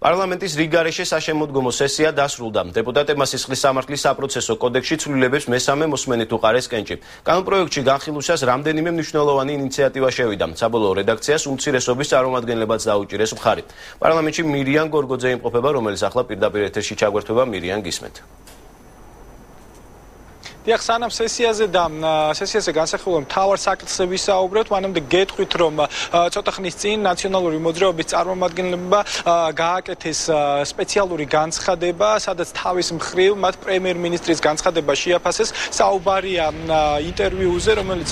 პარლამენტის რიგგარეშე საშემოდგომო სესია დასრულდა. დეპუტატებმა სისხლის სამართლის საპროცესო კოდექსში ცვლილებებს მესამე მოსმენით უყარეს კენჭი. კანონპროექტში განხილვისას რამდენიმე მნიშვნელოვანი ინიციატივა შევიდა. საბოლოო რედაქციას უმცირესობის წარმომადგენლებაც დაუჭირეს მხარი. პარლამენტში მირიან გორგოძე იმყოფება, რომელიც ახლა პირდაპირ ეთერში ჩაგვერთვება. მირიან, გისმენთ. დიახ, სანამ სესიაზე და სესიაზე განსახილველ მთავარ საკითხზე ვისაუბრებთ, მანამდე გეტყვით, რომ ცოტა ხნის წინ ნაციონალური მოძრაობის წარმომადგენლებმა გააკეთეს სპეციალური განცხადება, სადაც თავის მხრივ მათ პრემიერ-მინისტრის განცხადება შეაფასეს. საუბარია ინტერვიუზე, რომელიც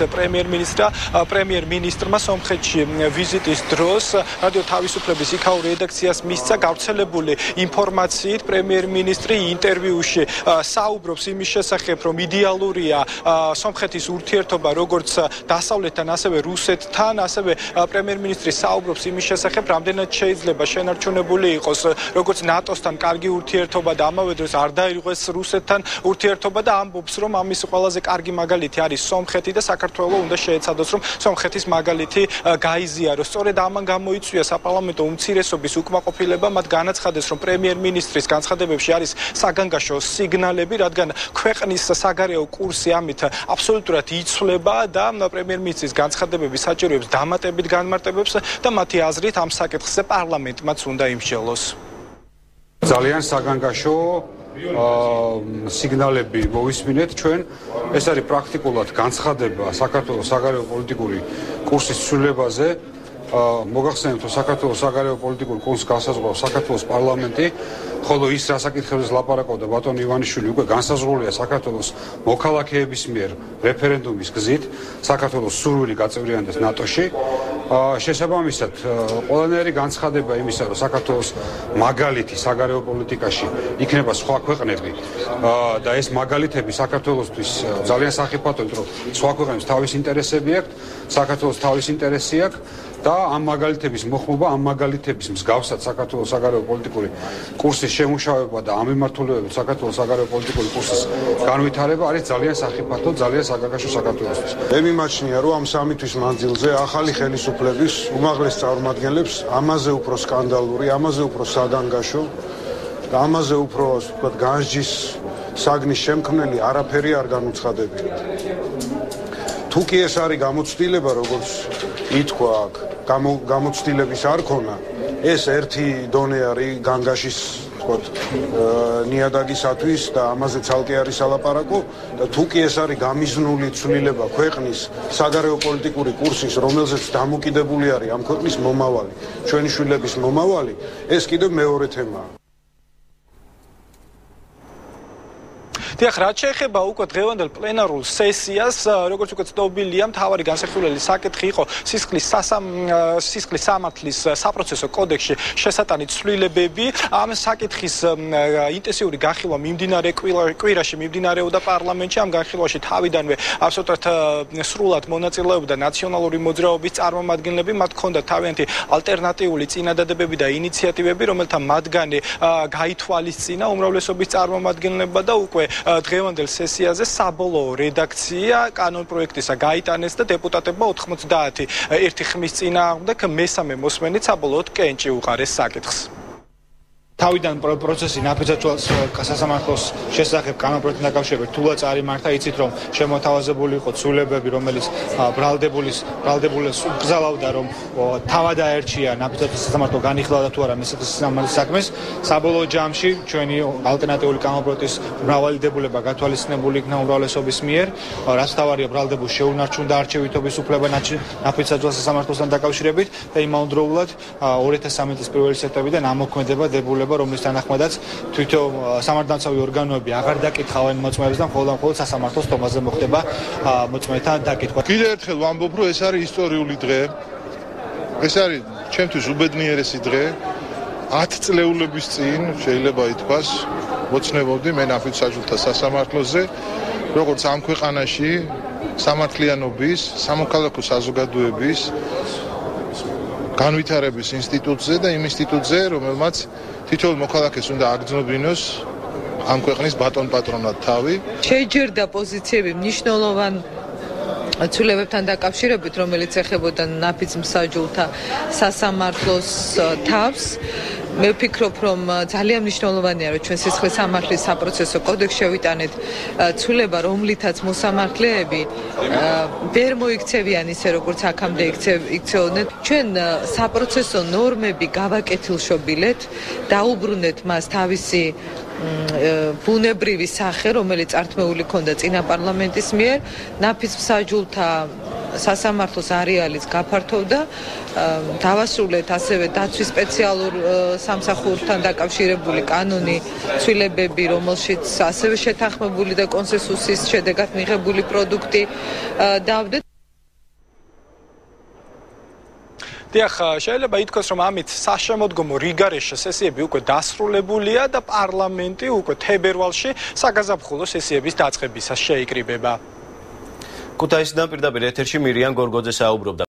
პრემიერ-მინისტრმა სომხეთში ვიზიტის დროს რადიო თავისუფლების იქაურ რედაქციას მისცა. გავრცელებული ინფორმაციით პრემიერ-მინისტრი ინტერვიუში საუბრობს იმის შესახებ, რომ იდეალურია სომხეთის ურთიერთობა როგორც დასავლეთთან, ასევე რუსეთთან, ასევე პრემიერ-მინისტრი საუბრობს იმის შესახებ, რამდენად შეიძლება შენარჩუნებული იყოს როგორც ნატოსთან კარგი ურთიერთობა და ამავე დროს არ დაირღვეს რუსეთთან ურთიერთობა და ამბობს, რომ ამის ყველაზე კარგი მაგალითი არის სომხეთი და საქართველოს უნდა შეეცადოს, რომ სომხეთის მაგალითი გაიზიაროს. სწორედ ამან გამოიწვია საპარლამენტო უმცირესობის უკმაყოფილება, მათ განაცხადეს, რომ პრემიერ-მინისტრის განცხადებებში არის საგანგაშო სიგნალები, რადგან ქვეყნის საგარეო კურსი ამით აბსოლუტურად იცვლება და პრემიერ-მინისტრის განცხადებები საჭიროებს დამატებით განმარტებებს და მათი აზრით ამ საკითხზე პარლამენტმაც უნდა იმსჯელოს. ძალიან საგანგაშო სიგნალები მოვისმინეთ ჩვენ. ეს არის პრაქტიკულად განცხადება საქართველოს საგარეო პოლიტიკური კურსის ცვლილებაზე. მოგახსენებთ, რომ საქართველოს საგარეო პოლიტიკურ კურსს განსაზღვრავს საქართველოს პარლამენტი, ხოლო ის რასაკითხებზე ლაპარაკობდა ბატონი ივანიშვილი უკვე განსაზღვრულია საქართველოს მოქალაქეების მიერ რეფერენდუმის გზით, საქართველოს სურვილი გაწევრიანდეს ნატოში. შესაბამისად, ყველანაირი განცხადება იმისა, რომ საქართველოს მაგალითი საგარეო პოლიტიკაში იქნება სხვა ქვეყნები და ეს მაგალითები საქართველოსთვის ძალიან სახიფათოა, რომ სხვა ქვეყნებს თავის ინტერესები აქვს, საქართველოს თავის ინტერესი აქვს და ამ მაგალითების მოხმობა, ამ მაგალითების მსგავსად საქართველოს საგარეო პოლიტიკური კურსის შემუშავება და ამ მიმართულებებით საქართველოს საგარეო პოლიტიკური კურსის განვითარება არის ძალიან სახიფათო, ძალიან საგანგაშო საქართველოსთვის. მე მიმაჩნია, რომ ამ სამი თვის მანძილზე ახალი ხელისუფლების უმაღლეს წარმომადგენლებს ამაზე უფრო სკანდალური, ამაზე უფრო საგანგაშო და ამაზე უფრო, ასე ვთქვათ, განსჯის საგნის შემქმნელი არაფერი არ განუცხადებიათ. თუ კი ეს არის გამოცდილება, როგორც ითქვა აქ, გამოცდილების არ ქონა, ეს ერთი დონე არის განგაშის, ვთქვათ, ნიადაგისათვის და ამაზე ცალკე არის ალაპარაკო და თუ კი ეს არის გამიზნული ცვლილება ქვეყნის საგარეო პოლიტიკური კურსის, რომელზეც დამოკიდებული არის ამ ქვეყნის მომავალი, ჩვენი შვილების მომავალი, ეს კიდევ მეორე თემაა. დიახ, რაც შეეხება უკვე დღევანდელ პლენარულ სესიას, როგორც უკვე ცნობილია, მთავარი განსახილველი საკითხი იყო სისხლის სამართლის საპროცესო კოდექსში შესატანი ცვლილებები. ამ საკითხის ინტენსიური განხილვა მიმდინარე კვირაში მიმდინარეობდა პარლამენტში. ამ განხილვაში თავიდანვე აბსოლუტურად სრულად მონაწილეობდა ნაციონალური მოძრაობის წარმომადგენლები. მათ ჰქონდათ თავიანთი ალტერნატიული წინადადებები და ინიციატივები, რომელთა მათგანი გაითვალისწინა უმრავლესობის წარმომადგენლებმა და უკვე დღევანდელ სესიაზე საბოლოო რედაქცია კანონპროექტისა გაიტანეს და დეპუტატებმა 91 ხმის წინააღმდეგ მესამე მოსმენით საბოლოოდ კენჭი უყარეს საკითხს. თავიდან პროცესი ნაფიცაცვალს სასამართლოს შესახებ კანონპროექტთან დაკავშირებით თულაც არის მართა, იცით რომ შემოთავაზებული იყო ცვლილებები, რომელიც ბრალდებულს უგზავნიდა, რომ თავად აერჩია ნაფიცაცვალს სასამართლო განიხილავდა და თუ არა მესამე საქმეს. საბოლოო ჯამში ჩვენი ალტერნატიული კანონპროექტის მრავალი დებულება გათვალისწინებული იქნა უმრავლესობის მიერ, რაც თავარია ბრალდებულს შეუნარჩუნდა არჩევითობის უფლება ნაფიცაცვალს სასამართლოსთან დაკავშირებით და იმავდროულად 2013 წლის პირველი სექტემბრიდან ამოქმედება დებულება, რომლის თანახმადაც თვითონ სამართალდამცავი ორგანოები აღარ დაკითხავენ მოწმეებს და მხოლოდ სასამართლოს თომაზე მოხდება მოწმეთა დაკითხვა. კიდევ ერთხელ ვამბობ, რომ ეს არის ისტორიული დღე. ეს არის ჩემთვის უბედნიერესი დღე. 10 წლეულების წინ შეიძლება ითქვას, მოცნებობდი მე ნაფიცაჭულთა სასამართლოზე, როგორც ამ ქვეყანაში სამართლიანობის, სამოქალაქო საზოგადოების განვითარების ინსტიტუტზე და იმ ინსტიტუტზე, რომელმაც თითოეულ მოქალაქეს უნდა აგრძნობინოს ამ ქვეყნის ბატონ პატრონად თავი. შეიჯერდა პოზიციები მნიშვნელოვან ცვლილებებთან დაკავშირებით, რომელიც ეხებოდა ნაფიც მსაჯულთა სასამართლოს თავს მე ვფიქრობ, რომ ძალიან მნიშვნელოვანია, რომ ჩვენ სისხლის სამართლის საპროცესო კოდექსში შევიტანეთ ცვლილება, რომლითაც მოსამართლეები ვერ მოიქცევიან ისე, როგორც აქამდე იქცეოდნენ. ჩვენ საპროცესო ნორმები გავაკეთილშობილეთ, დაუბრუნეთ მას თავისი ბუნებრივი სახე, რომელიც წართმეული ქონდა წინა პარლამენტის მიერ, ნაფიც-მსაჯულთა სასამართლოს არეალიც გაფართოვდა, დავასრულეთ ასევე დაცვის სპეციალურ სამსახურთან დაკავშირებული კანონი ცვლილებები, რომელშიც ასევე შეთანხმებული და კონსენსუსის შედეგად მიღებული პროდუქტი დავდეთ. დიახ, შეიძლება ითქვას, რომ ამით საშემოდგომო რიგარეშე სესიები უკვე დასრულებულია და პარლამენტი უკვე თებერვალში საგაზაფხულო სესიების დაწყებისას შეიკრიბება. ქუთაისიდან პირდაპირ ეთერში მირიან გორგოძე საუბრობდა.